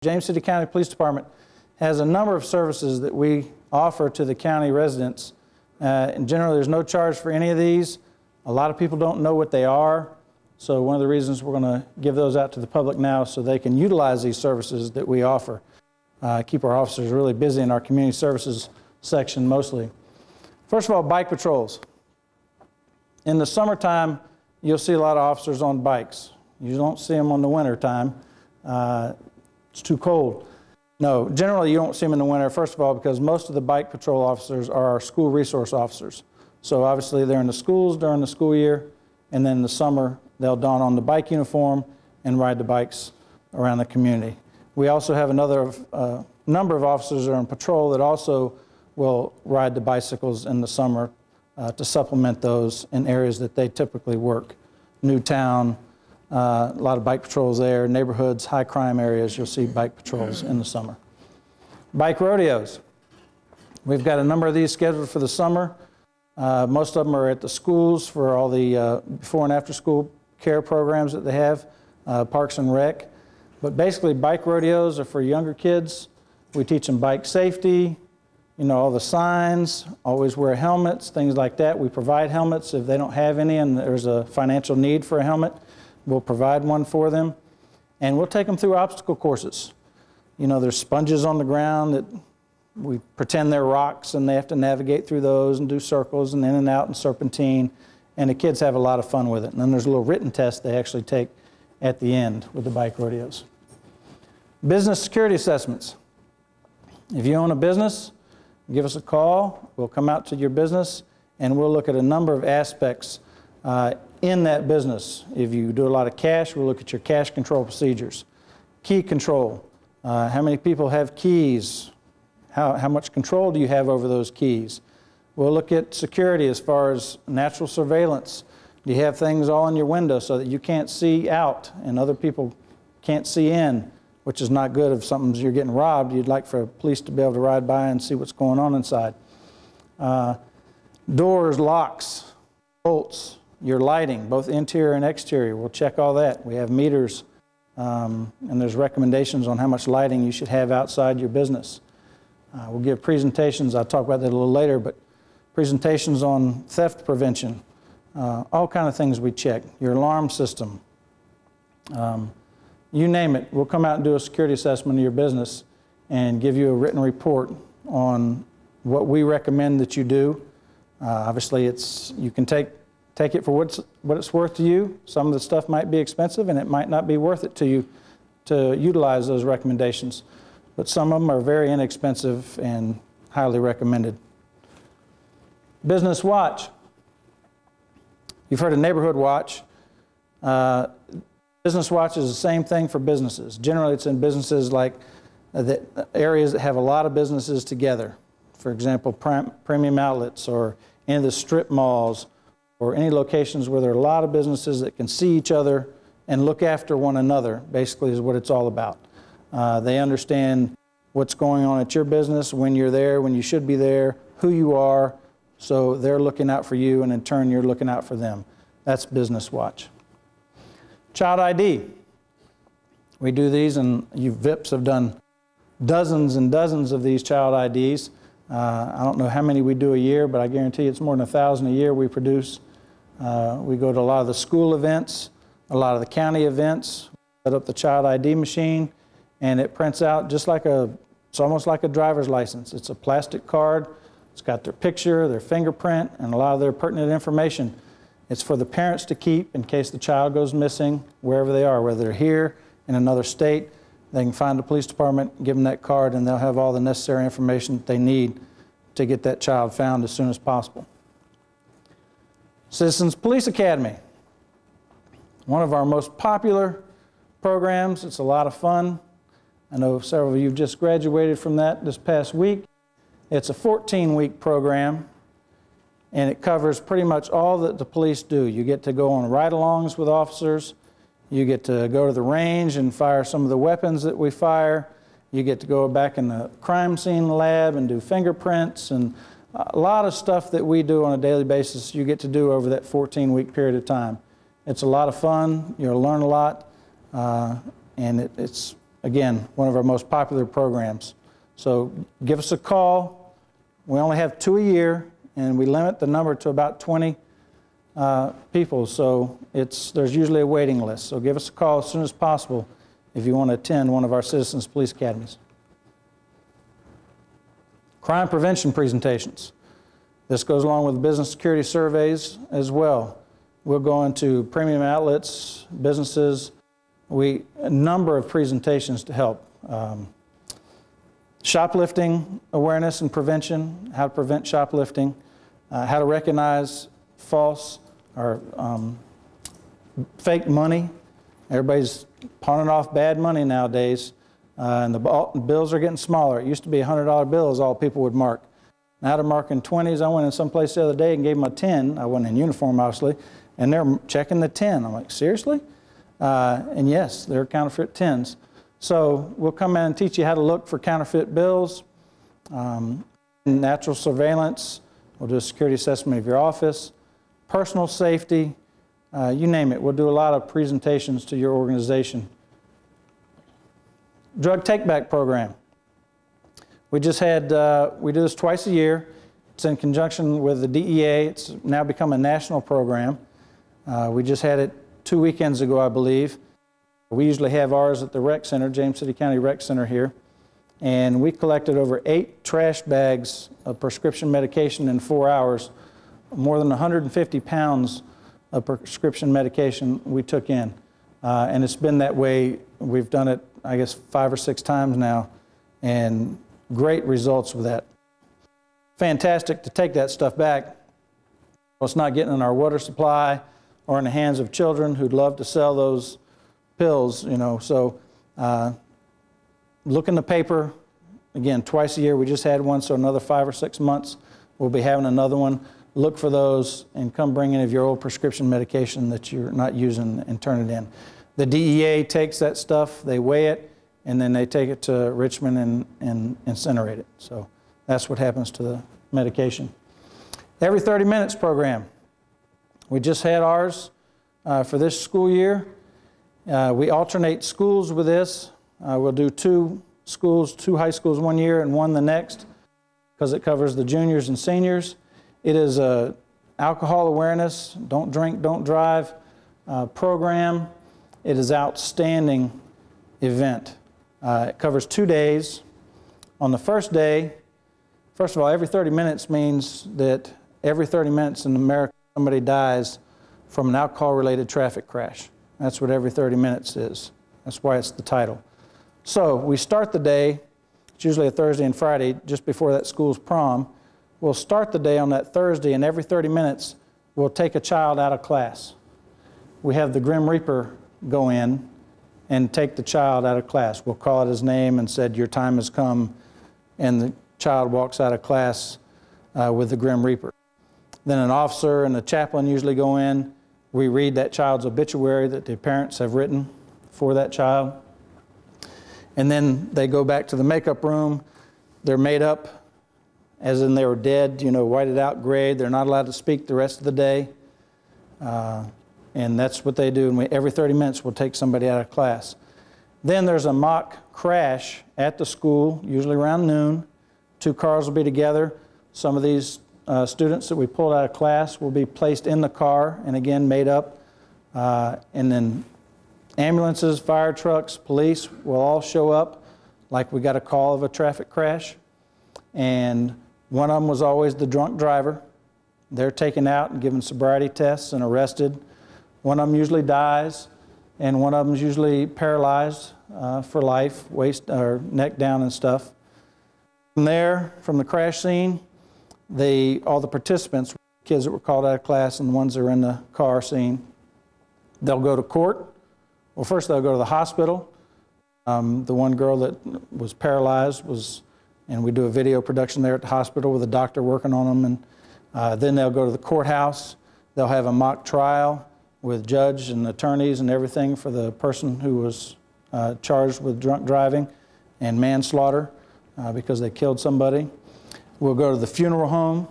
James City County Police Department has a number of services that we offer to the county residents. And generally, there's no charge for any of these. A lot of people don't know what they are. So one of the reasons we're going to give those out to the public now so they can utilize these services that we offer. Keep our officers really busy in our community services section mostly. First of all, bike patrols. In the summertime, you'll see a lot of officers on bikes. You don't see them in the winter time. It's too cold. No, generally you don't see them in the winter, first of all, because most of the bike patrol officers are our school resource officers. So obviously they're in the schools during the school year, and then in the summer they'll don on the bike uniform and ride the bikes around the community. We also have another number of officers that are on patrol that also will ride the bicycles in the summer to supplement those in areas that they typically work. Newtown, a lot of bike patrols there. Neighborhoods, high crime areas, you'll see bike patrols in the summer. Bike rodeos. We've got a number of these scheduled for the summer. Most of them are at the schools for all the before and after school care programs that they have, Parks and Rec. But basically bike rodeos are for younger kids. We teach them bike safety, you know, all the signs, always wear helmets, things like that. We provide helmets if they don't have any and there's a financial need for a helmet. We'll provide one for them, and we'll take them through obstacle courses. You know, there's sponges on the ground that we pretend they're rocks, and they have to navigate through those and do circles and in and out and serpentine, and the kids have a lot of fun with it. And then there's a little written test they actually take at the end with the bike rodeos. Business security assessments. If you own a business, give us a call. We'll come out to your business, and we'll look at a number of aspects in that business. If you do a lot of cash, we'll look at your cash control procedures. Key control, how many people have keys? How much control do you have over those keys? We'll look at security as far as natural surveillance. Do you have things all in your window so that you can't see out and other people can't see in, which is not good if you're getting robbed. You'd like for police to be able to ride by and see what's going on inside. Doors, locks, bolts, your lighting, both interior and exterior. We'll check all that. We have meters, and there's recommendations on how much lighting you should have outside your business. We'll give presentations. I'll talk about that a little later, but presentations on theft prevention, all kind of things we check. Your alarm system, you name it. We'll come out and do a security assessment of your business and give you a written report on what we recommend that you do. Obviously, you can take it for what it's worth to you. Some of the stuff might be expensive, and it might not be worth it to you to utilize those recommendations. But some of them are very inexpensive and highly recommended. Business watch. You've heard of neighborhood watch. Business watch is the same thing for businesses. Generally, it's in businesses like areas that have a lot of businesses together. For example, premium outlets or any of the strip malls, or any locations where there are a lot of businesses that can see each other and look after one another, basically is what it's all about. They understand what's going on at your business, when you're there, when you should be there, who you are, so they're looking out for you, and in turn you're looking out for them. That's Business Watch. Child ID. We do these, and you VIPs have done dozens and dozens of these child IDs. I don't know how many we do a year, but I guarantee it's more than 1,000 a year we produce. We go to a lot of the school events, a lot of the county events, set up the child ID machine, and it prints out just like it's almost like a driver's license. It's a plastic card. It's got their picture, their fingerprint, and a lot of their pertinent information. It's for the parents to keep in case the child goes missing, wherever they are, whether they're here, in another state. They can find the police department, give them that card, and they'll have all the necessary information that they need to get that child found as soon as possible. Citizens Police Academy, one of our most popular programs. It's a lot of fun. I know several of you just graduated from that this past week. It's a 14-week program, and it covers pretty much all that the police do. You get to go on ride-alongs with officers. You get to go to the range and fire some of the weapons that we fire. You get to go back in the crime scene lab and do fingerprints, and a lot of stuff that we do on a daily basis you get to do over that 14-week period of time. It's a lot of fun. You'll learn a lot, and it's again, one of our most popular programs. So give us a call. We only have 2 a year, and we limit the number to about 20 people, so there's usually a waiting list. So give us a call as soon as possible if you want to attend one of our Citizens Police Academies. Crime prevention presentations. This goes along with business security surveys as well. We'll go into premium outlets, businesses, a number of presentations to help. Shoplifting awareness and prevention, how to prevent shoplifting, how to recognize false or fake money. Everybody's pawning off bad money nowadays, and the bills are getting smaller. It used to be $100 bills all people would mark. Now they're marking 20s. I went in some place the other day and gave them a 10. I wasn't in uniform, obviously, and they're checking the 10. I'm like, seriously? And yes, they're counterfeit 10s. So we'll come in and teach you how to look for counterfeit bills, natural surveillance. We'll do a security assessment of your office, personal safety, you name it. We'll do a lot of presentations to your organization. Drug take-back program. We just had, we do this twice a year. It's in conjunction with the DEA. It's now become a national program. We just had it 2 weekends ago, I believe. We usually have ours at the rec center, James City County Rec Center here. And we collected over 8 trash bags of prescription medication in 4 hours, more than 150 pounds of prescription medication we took in. And it's been that way. We've done it, I guess, 5 or 6 times now, and great results with that. Fantastic to take that stuff back. Well, it's not getting in our water supply or in the hands of children who'd love to sell those pills, you know. So look in the paper. Again, twice a year. We just had one, so another 5 or 6 months we'll be having another one. Look for those and come bring any of your old prescription medication that you're not using and turn it in. The DEA takes that stuff, they weigh it, and then they take it to Richmond and incinerate it. So that's what happens to the medication. Every 30 minutes program. We just had ours for this school year. We alternate schools with this. We'll do 2 schools, 2 high schools one year and 1 the next, because it covers the juniors and seniors. It is a alcohol awareness, don't drink, don't drive program. It is an outstanding event. It covers 2 days. On the first day, first of all, every 30 minutes means that every 30 minutes in America somebody dies from an alcohol-related traffic crash. That's what every 30 minutes is. That's why it's the title. So we start the day, it's usually a Thursday and Friday, just before that school's prom. We'll start the day on that Thursday, and every 30 minutes, we'll take a child out of class. We have the Grim Reaper go in and take the child out of class. We'll call it his name and said, your time has come, and the child walks out of class with the Grim Reaper. Then an officer and a chaplain usually go in. We read that child's obituary that the parents have written for that child. And then they go back to the makeup room. They're made up as in they were dead, you know, whited out, grayed. They're not allowed to speak the rest of the day. And that's what they do. And every 30 minutes, we'll take somebody out of class. Then there's a mock crash at the school, usually around noon. 2 cars will be together. Some of these students that we pulled out of class will be placed in the car and again made up. And then ambulances, fire trucks, police will all show up like we got a call of a traffic crash. And one of them was always the drunk driver. They're taken out and given sobriety tests and arrested. One of them usually dies, and one of them is usually paralyzed for life, waist or neck down and stuff. From there, from the crash scene, all the participants, kids that were called out of class and the ones that are in the car scene, they'll go to court. Well, first they'll go to the hospital. The one girl that was paralyzed and we do a video production there at the hospital with a doctor working on them. And then they'll go to the courthouse. They'll have a mock trial with judge and attorneys and everything for the person who was charged with drunk driving and manslaughter because they killed somebody. We'll go to the funeral home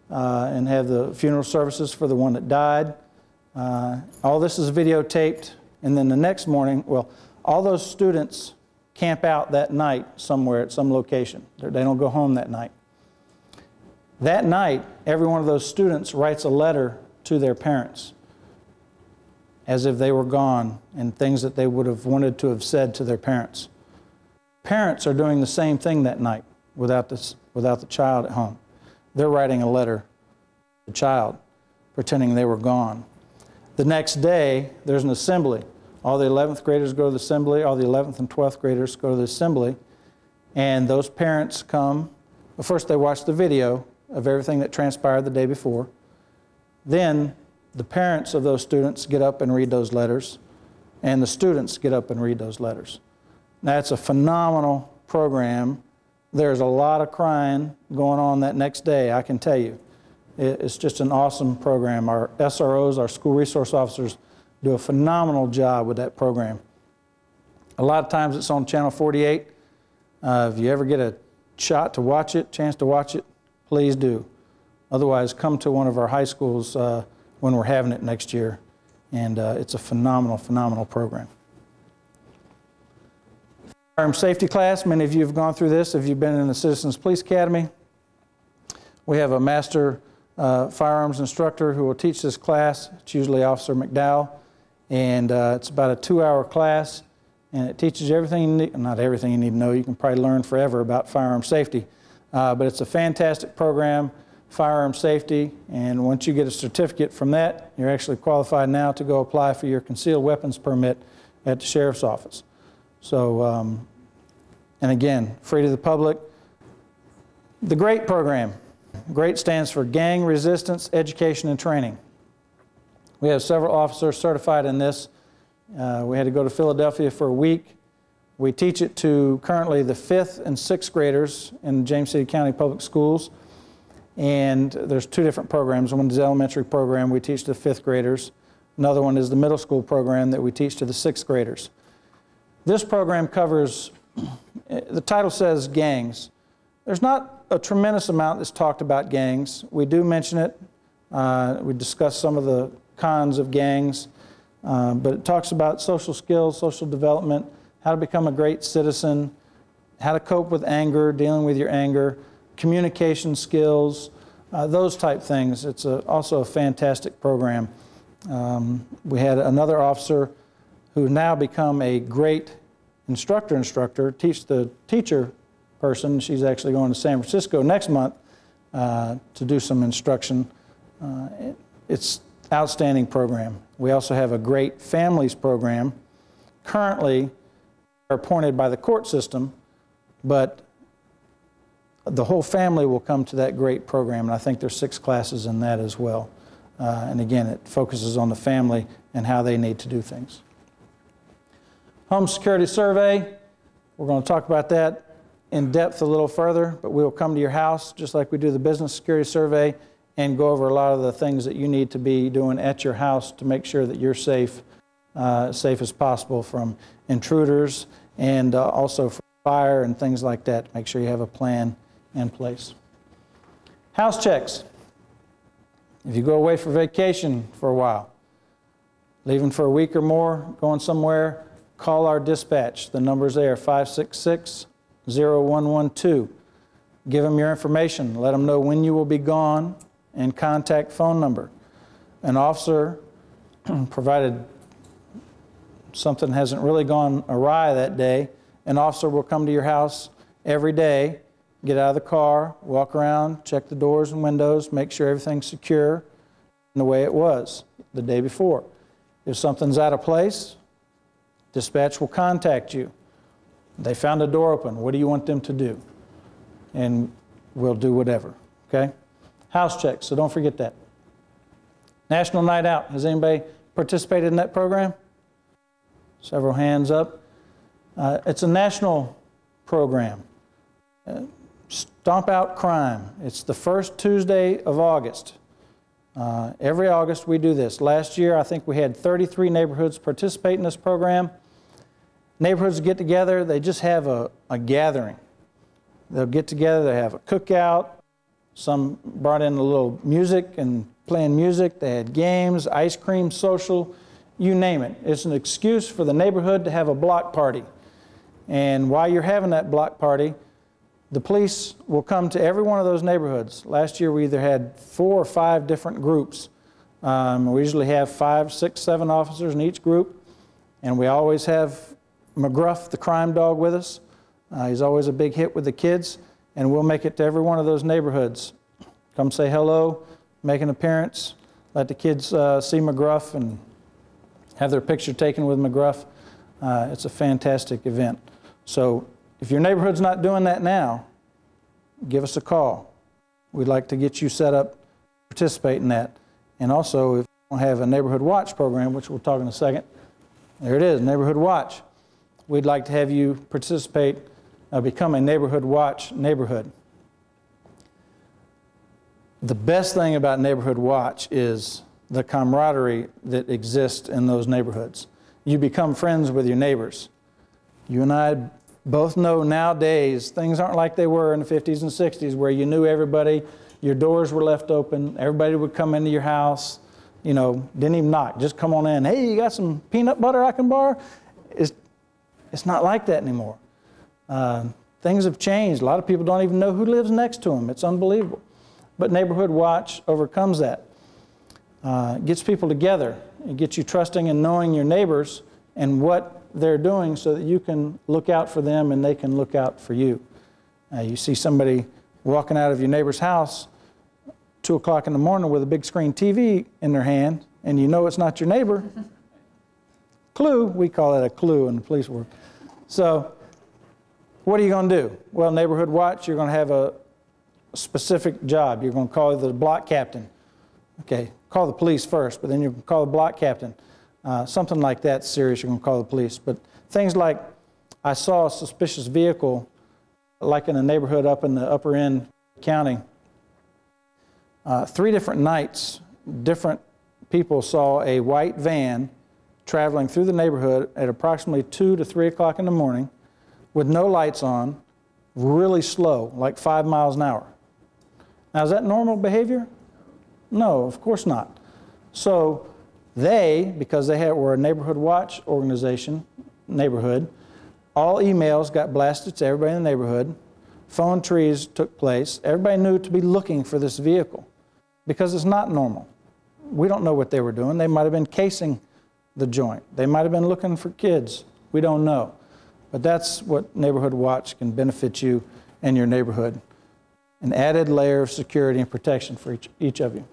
and have the funeral services for the one that died. All this is videotaped, and then the next morning, well, all those students camp out that night somewhere at some location. They don't go home that night. That night, every one of those students writes a letter to their parents as if they were gone, and things that they would have wanted to have said to their parents. Parents are doing the same thing that night without the child at home. They're writing a letter to the child, pretending they were gone. The next day, there's an assembly. All the 11th graders go to the assembly, all the 11th and 12th graders go to the assembly, and those parents come. Well, first they watch the video of everything that transpired the day before. Then the parents of those students get up and read those letters, and the students get up and read those letters. Now, it's a phenomenal program. There's a lot of crying going on that next day, I can tell you. It's just an awesome program. Our SROs, our school resource officers, do a phenomenal job with that program. A lot of times it's on Channel 48. If you ever get a chance to watch it, please do. Otherwise, come to one of our high schools when we're having it next year. And it's a phenomenal, phenomenal program. Firearm safety class, many of you have gone through this if you've been in the Citizens Police Academy. We have a master firearms instructor who will teach this class. It's usually Officer McDowell. And it's about a 2-hour class, and it teaches everything you need, not everything you need to know. You can probably learn forever about firearm safety. But it's a fantastic program, firearm safety, and once you get a certificate from that, you're actually qualified now to go apply for your concealed weapons permit at the sheriff's office. So, and again, free to the public. The GREAT program. GREAT stands for Gang Resistance Education and Training. We have several officers certified in this. We had to go to Philadelphia for a week. We teach it to currently the 5th and 6th graders in James City County Public Schools. And there's 2 different programs. One is the elementary program we teach to the 5th graders. Another one is the middle school program that we teach to the 6th graders. This program covers, the title says gangs. There's not a tremendous amount that's talked about gangs. We do mention it. We discuss some of the cons of gangs, but it talks about social skills, social development, how to become a great citizen, how to cope with anger, dealing with your anger, communication skills, those type things. It's also a fantastic program. We had another officer who now become a great instructor, teach the teacher person. She's actually going to San Francisco next month to do some instruction. It's an outstanding program. We also have a great families program. Currently, they're appointed by the court system, but the whole family will come to that great program, and I think there's 6 classes in that as well. And again, it focuses on the family and how they need to do things. Home security survey, we're going to talk about that in depth a little further, but we will come to your house just like we do the business security survey and go over a lot of the things that you need to be doing at your house to make sure that you're safe as possible from intruders and also from fire and things like that. Make sure you have a plan in place. House checks. If you go away for vacation for a while, leaving for a week or more, going somewhere, call our dispatch. The number's there, 566-0112. Give them your information. Let them know when you will be gone and contact phone number. An officer, provided something hasn't really gone awry that day, an officer will come to your house every day, get out of the car, walk around, check the doors and windows, make sure everything's secure in the way it was the day before. If something's out of place, dispatch will contact you. They found a door open. What do you want them to do? And we'll do whatever, okay? House checks, so don't forget that. National Night Out. Has anybody participated in that program? Several hands up. It's a national program. Stomp Out Crime. It's the first Tuesday of August. Every August we do this. Last year I think we had 33 neighborhoods participate in this program. Neighborhoods get together, they just have a gathering. They'll get together, they have a cookout. Some brought in a little music and playing music. They had games, ice cream, social, you name it. It's an excuse for the neighborhood to have a block party. And while you're having that block party, the police will come to every one of those neighborhoods. Last year we either had 4 or 5 different groups. We usually have 5, 6, 7 officers in each group, and we always have McGruff, the crime dog, with us. He's always a big hit with the kids, and we'll make it to every one of those neighborhoods. Come say hello, make an appearance, let the kids see McGruff and have their picture taken with McGruff. It's a fantastic event. So if your neighborhood's not doing that now, give us a call. We'd like to get you set up to participate in that. And also, if you have a neighborhood watch program, which we'll talk in a second, there it is, neighborhood watch. We'd like to have you participate, become a neighborhood watch neighborhood. The best thing about neighborhood watch is the camaraderie that exists in those neighborhoods. You become friends with your neighbors. You and I both know nowadays things aren't like they were in the 50s and 60s where you knew everybody, your doors were left open, everybody would come into your house, you know, didn't even knock, just come on in. Hey, you got some peanut butter I can borrow? It's not like that anymore. Things have changed. A lot of people don't even know who lives next to them. It's unbelievable. But Neighborhood Watch overcomes that. It gets people together. It gets you trusting and knowing your neighbors and what they're doing so that you can look out for them and they can look out for you. You see somebody walking out of your neighbor's house 2 o'clock in the morning with a big screen TV in their hand, and you know it's not your neighbor. Clue, we call it a clue in the police world. So what are you going to do? Well, Neighborhood Watch, you're going to have a specific job. You're going to call the block captain. Okay, call the police first, but then you can call the block captain. Something like that serious, you're going to call the police. But things like, I saw a suspicious vehicle, like in a neighborhood up in the upper end county. 3 different nights, different people saw a white van traveling through the neighborhood at approximately 2 to 3 o'clock in the morning with no lights on, really slow, like 5 miles an hour. Now, is that normal behavior? No, of course not. So they, because they were a Neighborhood Watch organization, neighborhood, all emails got blasted to everybody in the neighborhood. Phone trees took place. Everybody knew to be looking for this vehicle because it's not normal. We don't know what they were doing. They might have been casing the joint. They might have been looking for kids. We don't know. But that's what Neighborhood Watch can benefit you and your neighborhood. An added layer of security and protection for each of you.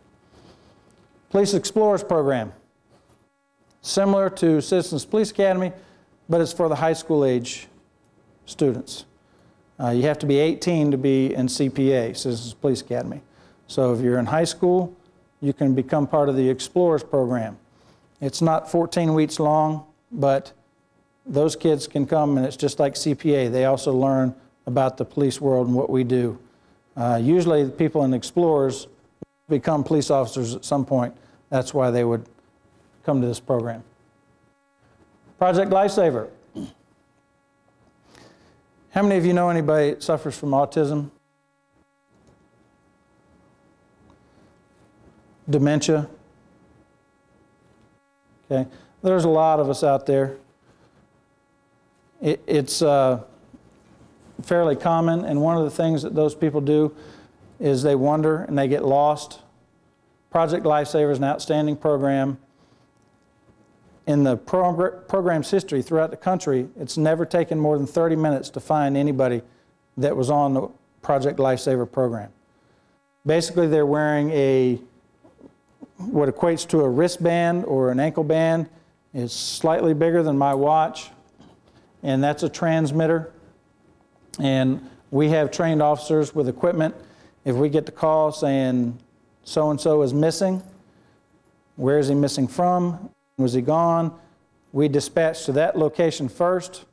Police Explorers Program. Similar to Citizens Police Academy, but it's for the high school age students. You have to be 18 to be in CPA, Citizens Police Academy. So if you're in high school, you can become part of the Explorers Program. It's not 14 weeks long, but those kids can come and it's just like CPA. They also learn about the police world and what we do. Usually the people in Explorers become police officers at some point. That's why they would come to this program. Project Lifesaver. How many of you know anybody that suffers from autism? Dementia? Okay, there's a lot of us out there. It's fairly common, and one of the things that those people do is they wander and they get lost. Project Lifesaver is an outstanding program. In the program's history throughout the country, it's never taken more than 30 minutes to find anybody that was on the Project Lifesaver program. Basically, they're wearing what equates to a wristband or an ankle band. It's slightly bigger than my watch, and that's a transmitter. And we have trained officers with equipment. If we get the call saying so-and-so is missing, where is he missing from? Was he gone? We dispatch to that location first,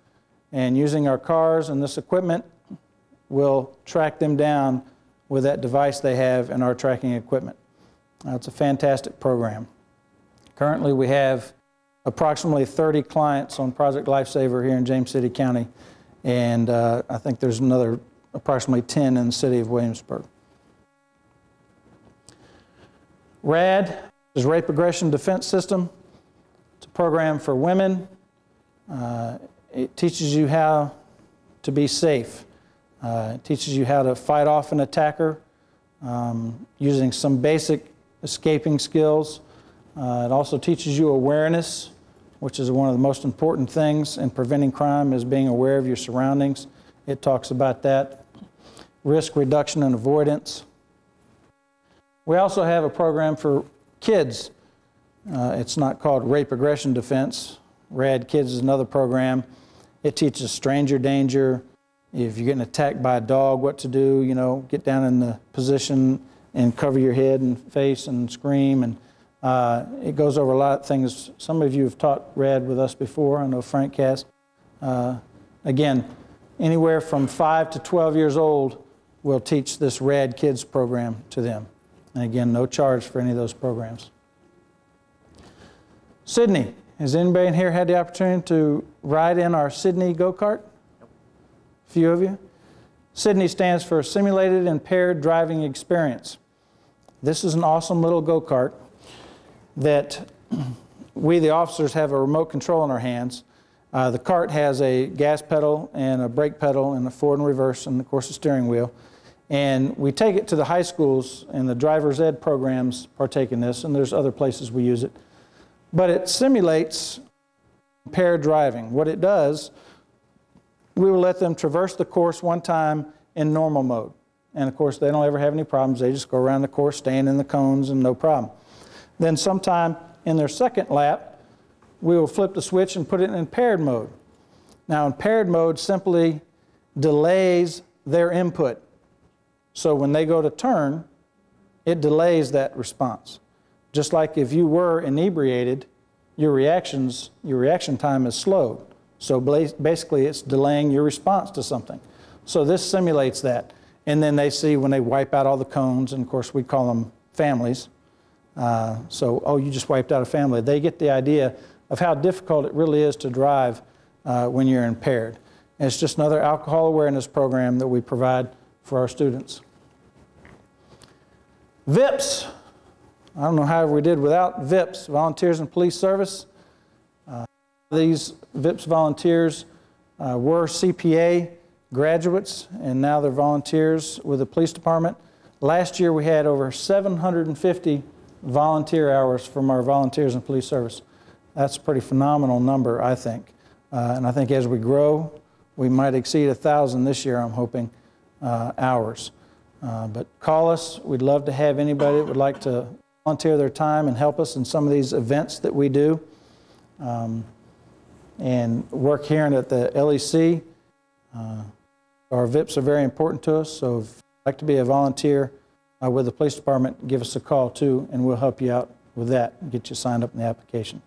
and using our cars and this equipment, we'll track them down with that device they have and our tracking equipment. It's a fantastic program. Currently, we have approximately 30 clients on Project Lifesaver here in James City County, and I think there's another approximately 10 in the city of Williamsburg. RAD is Rape Aggression Defense System. It's a program for women. It teaches you how to be safe. It teaches you how to fight off an attacker using some basic escaping skills. It also teaches you awareness, which is one of the most important things in preventing crime, is being aware of your surroundings. It talks about that. Risk reduction and avoidance. We also have a program for kids. It's not called Rape Aggression Defense. RAD Kids is another program. It teaches stranger danger. If you're getting attacked by a dog, what to do, you know, get down in the position and cover your head and face and scream. And it goes over a lot of things. Some of you have taught RAD with us before. I know Frank has. Again, anywhere from 5 to 12 years old, we'll teach this RAD Kids program to them. And again, no charge for any of those programs. Sydney. Has anybody in here had the opportunity to ride in our Sydney Go Kart? A few of you. Sydney stands for Simulated Impaired Driving Experience. This is an awesome little go-kart that we, the officers, have a remote control in our hands. The cart has a gas pedal and a brake pedal and a forward and reverse and, of course, a steering wheel. And we take it to the high schools, and the driver's ed programs partake in this, and there's other places we use it. But it simulates impaired driving. What it does, we will let them traverse the course one time in normal mode. And of course, they don't ever have any problems. They just go around the course, staying in the cones, and no problem. Then sometime in their second lap, we will flip the switch and put it in impaired mode. Now, impaired mode simply delays their input. So when they go to turn, it delays that response. Just like if you were inebriated, your reaction time is slowed. So basically, it's delaying your response to something. So this simulates that. And then they see when they wipe out all the cones, and of course we call them families. Oh, you just wiped out a family. They get the idea of how difficult it really is to drive when you're impaired. And it's just another alcohol awareness program that we provide for our students. VIPs. I don't know how we did without VIPs, Volunteers in Police Service. These VIPs volunteers were CPA graduates, and now they're volunteers with the police department. Last year we had over 750 volunteer hours from our Volunteers in Police Service. That's a pretty phenomenal number, I think. And I think as we grow, we might exceed 1,000 this year, I'm hoping, hours. But call us. We'd love to have anybody that would like to volunteer their time and help us in some of these events that we do. And work here and at the LEC. Our VIPs are very important to us, so if you'd like to be a volunteer with the police department, give us a call too, and we'll help you out with that and get you signed up in the application.